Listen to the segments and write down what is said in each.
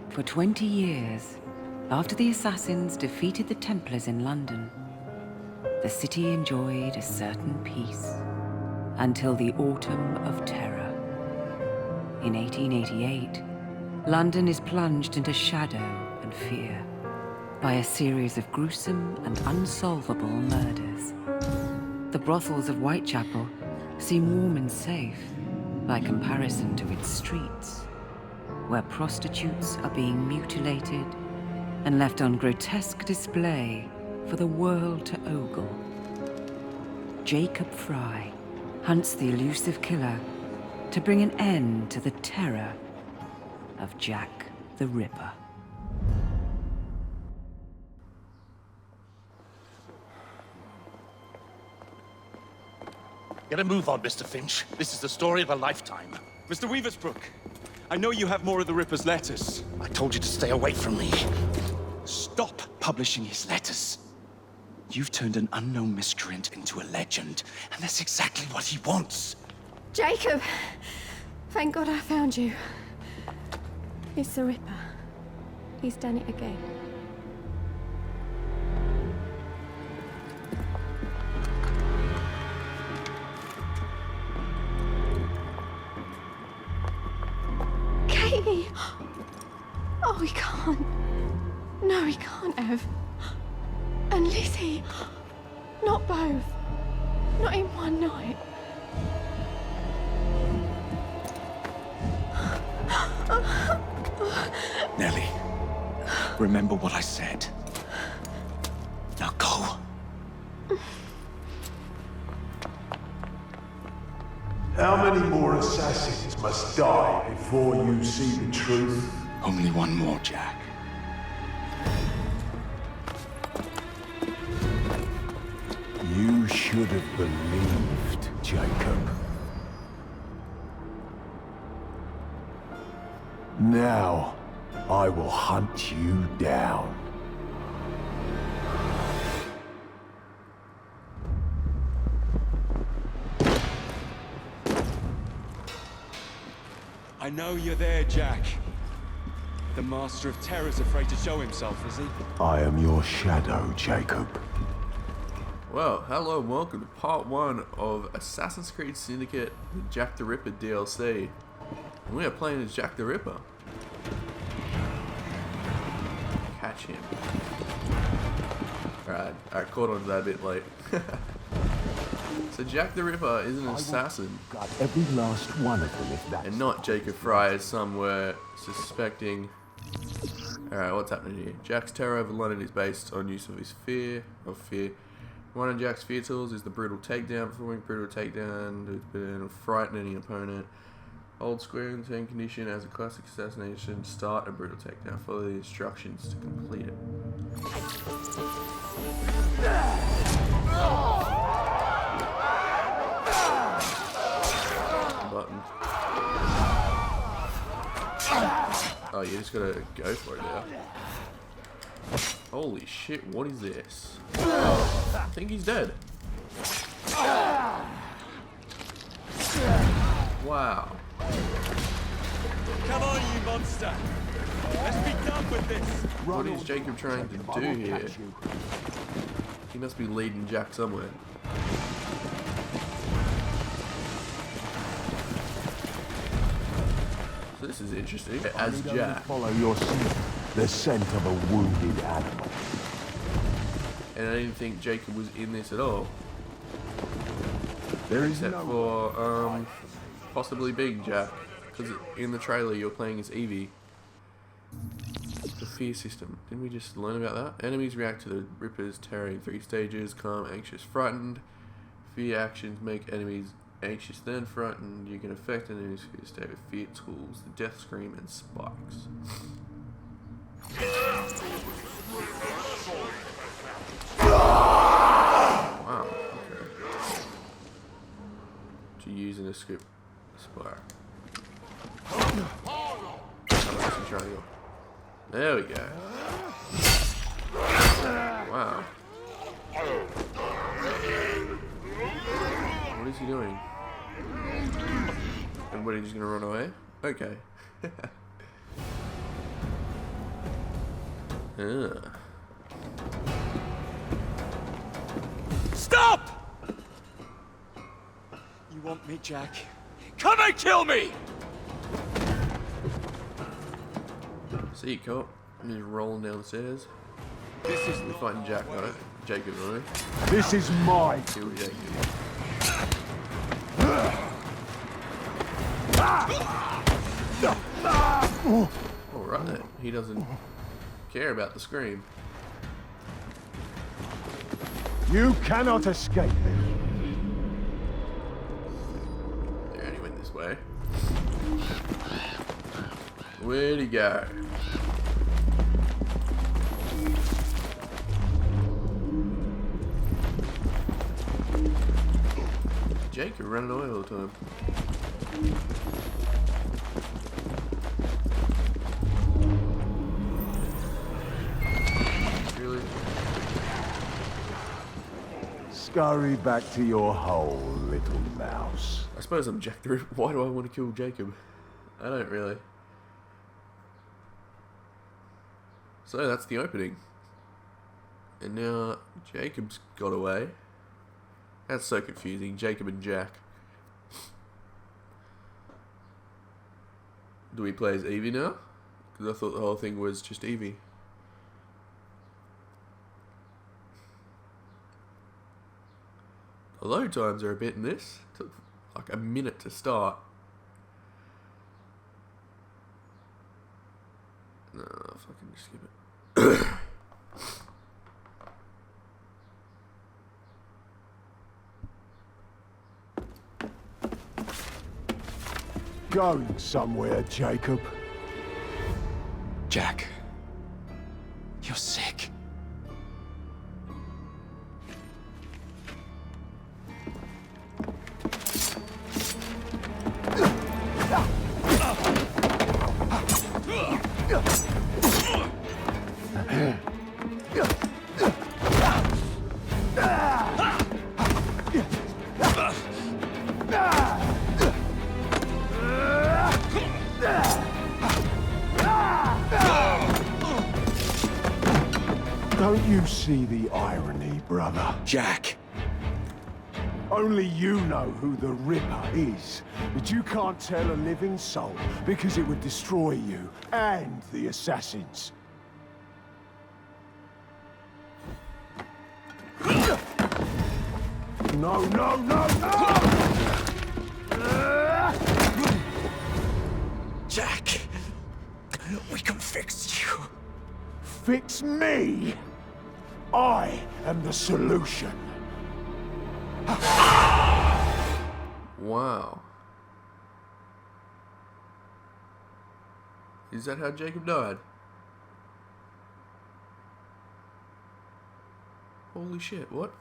For 20 years, after the assassins defeated the Templars in London, the city enjoyed a certain peace until the Autumn of Terror. In 1888, London is plunged into shadow and fear by a series of gruesome and unsolvable murders. The brothels of Whitechapel seem warm and safe by comparison to its streets, where prostitutes are being mutilated and left on grotesque display for the world to ogle. Jacob Frye hunts the elusive killer to bring an end to the terror of Jack the Ripper. Get a move on, Mr. Finch. This is the story of a lifetime. Mr. Weaversbrook, I know you have more of the Ripper's letters. I told you to stay away from me. Stop publishing his letters. You've turned an unknown miscreant into a legend, and that's exactly what he wants. Jacob! Thank God I found you. It's the Ripper. He's done it again. Katie! Oh, he can't. No, he can't have. And Lizzie. Not both. Not in one night. Nellie, remember what I said. Now go. How many more assassins must die before you see the truth? Only one more, Jack. You should have believed, Jacob. Now, I will hunt you down. I know you're there, Jack. The Master of Terror's afraid to show himself, is he? I am your shadow, Jacob. Well, hello and welcome to part 1 of Assassin's Creed Syndicate with Jack the Ripper DLC. And we are playing as Jack the Ripper. Catch him. Alright, I caught on to that a bit late. So Jack the Ripper is an assassin. Got every last one of them, if that's... And not Jacob Frye, as some were suspecting. Alright, what's happening here? Jack's terror over London is based on use of his fear. One of Jack's fear tools is the brutal takedown. Performing brutal takedown to frighten any opponent. Hold square in the same condition as a classic assassination. Start a brutal takedown. Follow the instructions to complete it. Button. Oh, you just gotta go for it now. Holy shit, what is this? I think he's dead. Wow. Come on, you monster! Let's be done with this! What is Jacob trying to do here? He must be leading Jack somewhere. So this is interesting. As Jack. Follow your scent, the scent of a wounded animal. And I didn't think Jacob was in this at all. There is Except no for possibly being Jack. Because in the trailer you're playing as Evie. The fear system. Didn't we just learn about that? Enemies react to the Ripper's terror in 3 stages. Calm, anxious, frightened. Fear actions make enemies anxious, then frightened. You can affect an enemy's fear state with fear tools, the death scream, and spikes. Wow, okay. To use in a script spire. There we go. Wow. What is he doing? Everybody just gonna run away? Okay. Stop! You want me, Jack? Come and kill me! See you, cop. I'm just rolling down the stairs. This is We're fighting Jack, right? Jacob, right? This is my Kill Jacob. Alright, he doesn't care about the scream. You cannot escape me. They only went this way. Where'd he go? Jacob running away all the time. Really? Scurry back to your hole, little mouse. I suppose I'm Jack the Ripper. Why do I want to kill Jacob? I don't really. So that's the opening. And now Jacob's got away. That's so confusing. Jacob and Jack. Do we play as Evie now? Because I thought the whole thing was just Evie. The load times are a bit in this. It took like a minute to start. No, fucking skip it. Going somewhere, Jacob. Jack, you're sick. Don't you see the irony, brother? Jack. Only you know who the Ripper is, but you can't tell a living soul because it would destroy you and the assassins. No, no, no, no! Jack, we can fix you. Fix me? I am the solution. Wow. Is that how Jacob died? Holy shit, what?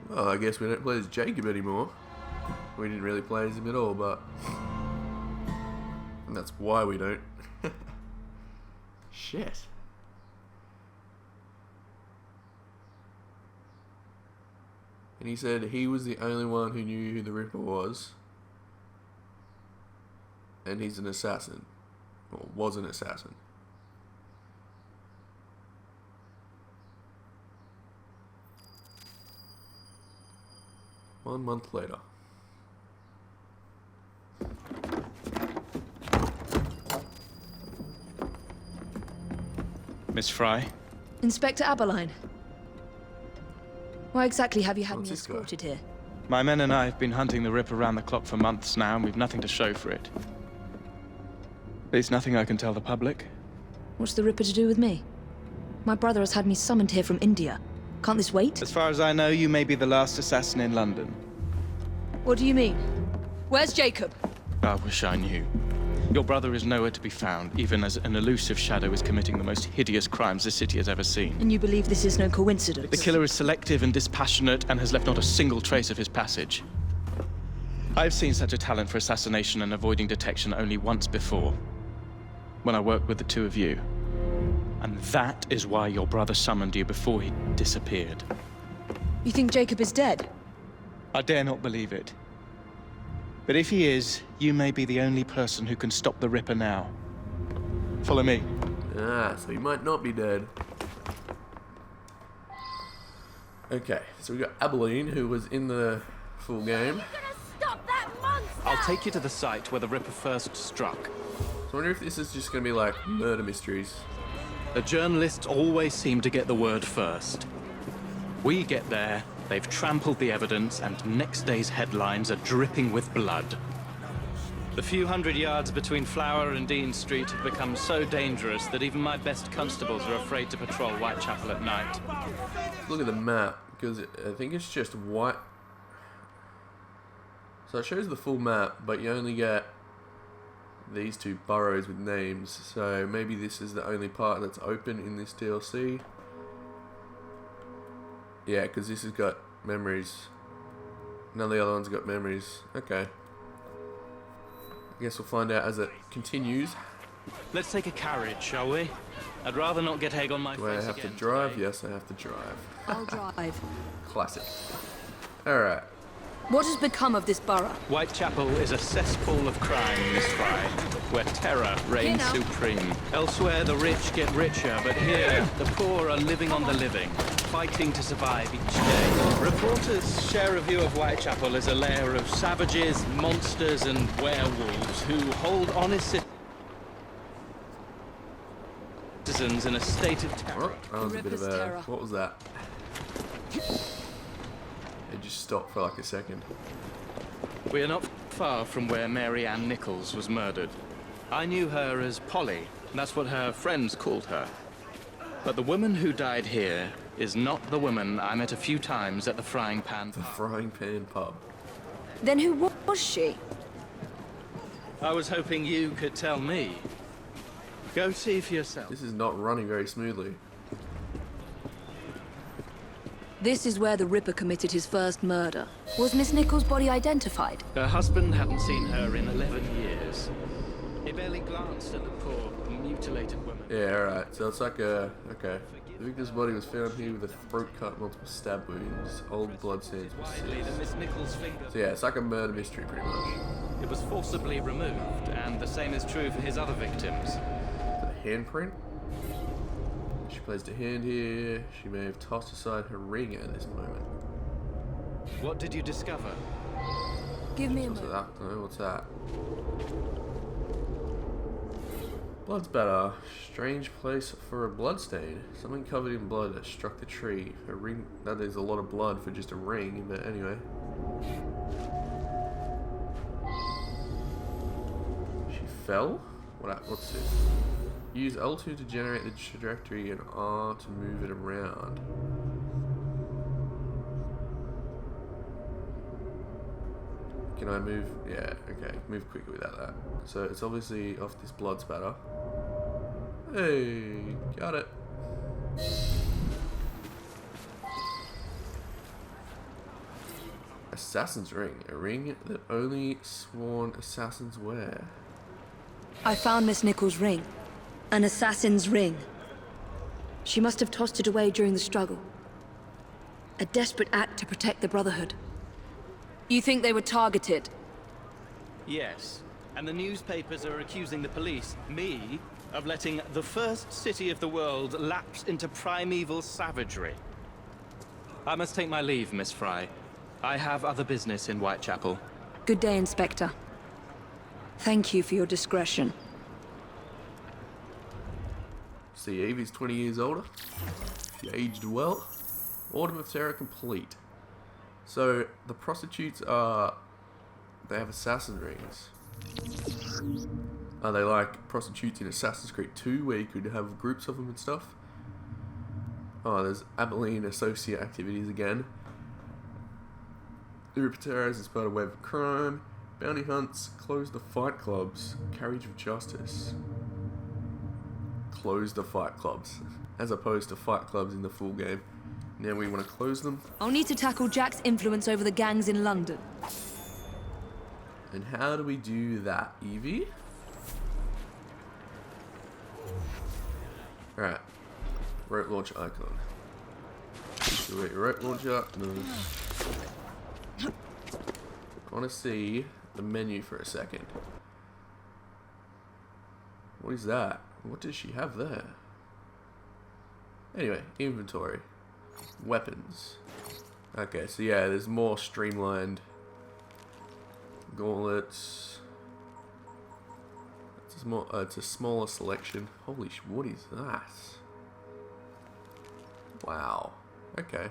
Well, I guess we don't play as Jacob anymore. We didn't really play as him at all, but... And that's why we don't. Shit. And he said he was the only one who knew who the Ripper was. And he's an assassin. Or was an assassin. One month later. Miss Frye? Inspector Aberline. Why exactly have you had What's me this guy? escorted here? My men and I have been hunting the Ripper around the clock for months now, and we've nothing to show for it. There's nothing I can tell the public. What's the Ripper to do with me? My brother has had me summoned here from India. Can't this wait? As far as I know, you may be the last assassin in London. What do you mean? Where's Jacob? I wish I knew. Your brother is nowhere to be found, even as an elusive shadow is committing the most hideous crimes the city has ever seen. And you believe this is no coincidence? The killer is selective and dispassionate and has left not a single trace of his passage. I've seen such a talent for assassination and avoiding detection only once before. When I worked with the two of you. And that is why your brother summoned you before he disappeared. You think Jacob is dead? I dare not believe it. But if he is, you may be the only person who can stop the Ripper now. Follow me. Ah, so he might not be dead. Okay, so we got Abilene, who was in the full game. Stop that monster! I'll take you to the site where the Ripper first struck. So I wonder if this is just going to be like murder mysteries. The journalists always seem to get the word first. We get there, they've trampled the evidence, and next day's headlines are dripping with blood. The few hundred yards between Flower and Dean Street have become so dangerous that even my best constables are afraid to patrol Whitechapel at night. Look at the map, because I think it's just white. So it shows the full map, but you only get these two boroughs with names. So maybe this is the only part that's open in this DLC. Yeah, because this has got memories. None of the other ones got memories. Okay. I guess we'll find out as it continues. Let's take a carriage, shall we? I'd rather not get egg on my face Do I have to again drive? today. Yes, I have to drive. I'll drive. Classic. Alright. What has become of this borough? Whitechapel is a cesspool of crime, Miss Frye, where terror reigns now. supreme. Elsewhere, the rich get richer, but here, the poor are living on the living, fighting to survive each day. Reporters share a view of Whitechapel as a lair of savages, monsters, and werewolves who hold honest citizens in a state of terror. Oh, that was a bit of Ripper's a... terror. What was that? It just stopped for like a second. We are not far from where Mary Ann Nichols was murdered. I knew her as Polly. That's what her friends called her. But the woman who died here is not the woman I met a few times at the Frying Pan The pub. Frying Pan Pub. Then who was she? I was hoping you could tell me. Go see for yourself. This is not running very smoothly. This is where the Ripper committed his first murder. Was Miss Nichols' body identified? Her husband hadn't seen her in 11 years. He barely glanced at the poor, mutilated woman. Yeah, alright. So it's like a... Okay. The victim's body was found here with a throat cut, multiple stab wounds. Old blood stains were Widely, the Miss Nichols finger. So yeah, it's like a murder mystery pretty much. It was forcibly removed, and the same is true for his other victims. The handprint? She placed a hand here. She may have tossed aside her ring at this moment. What did you discover? Give me a What's moment. that? No, what's that? Blood's better. Strange place for a bloodstain. Something covered in blood that struck the tree. A ring. That is a lot of blood for just a ring, but anyway. She fell? What's this? Use L2 to generate the trajectory and R to move it around. Can I move? Yeah, okay. Move quicker without that. So it's obviously off this blood spatter. Hey, got it. Assassin's ring. A ring that only sworn assassins wear. I found Miss Nichols' ring. An assassin's ring. She must have tossed it away during the struggle. A desperate act to protect the Brotherhood. You think they were targeted? Yes. And the newspapers are accusing the police, me, of letting the first city of the world lapse into primeval savagery. I must take my leave, Miss Frye. I have other business in Whitechapel. Good day, Inspector. Thank you for your discretion. See, Evie's 20 years older. She aged well. Autumn of Terror complete. So, the prostitutes are... They have assassin rings. Are they like prostitutes in Assassin's Creed 2 where you could have groups of them and stuff? Oh, there's Abilene associate activities again. The Ripper Terrors is part of web of crime. Bounty hunts. Close the fight clubs. Carriage of justice. Close the fight clubs. As opposed to fight clubs in the full game. Now we want to close them. I'll need to tackle Jack's influence over the gangs in London. And how do we do that, Evie? Alright. Rope launch icon. Activate your rope launcher. No. I want to see the menu for a second. What is that? What does she have there? Anyway, inventory. Weapons. Okay, so yeah, there's more streamlined gauntlets. It's a smaller selection. Holy sh! What is that? Wow. Okay.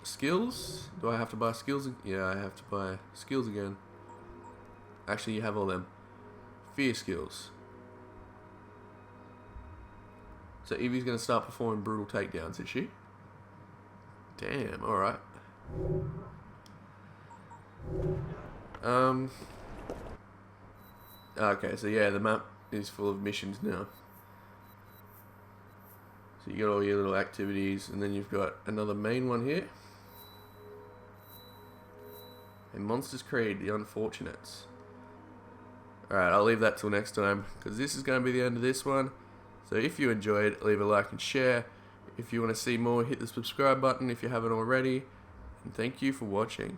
Skills? Do I have to buy skills? Yeah, I have to buy skills again. Actually, you have all them. Fear skills. So Evie's gonna start performing brutal takedowns, is she? Damn, alright. Okay, so yeah, the map is full of missions now. So you got all your little activities, and then you've got another main one here. And Monsters Creed, The Unfortunates. Alright, I'll leave that till next time, because this is going to be the end of this one. So if you enjoyed, leave a like and share. If you want to see more, hit the subscribe button if you haven't already. And thank you for watching.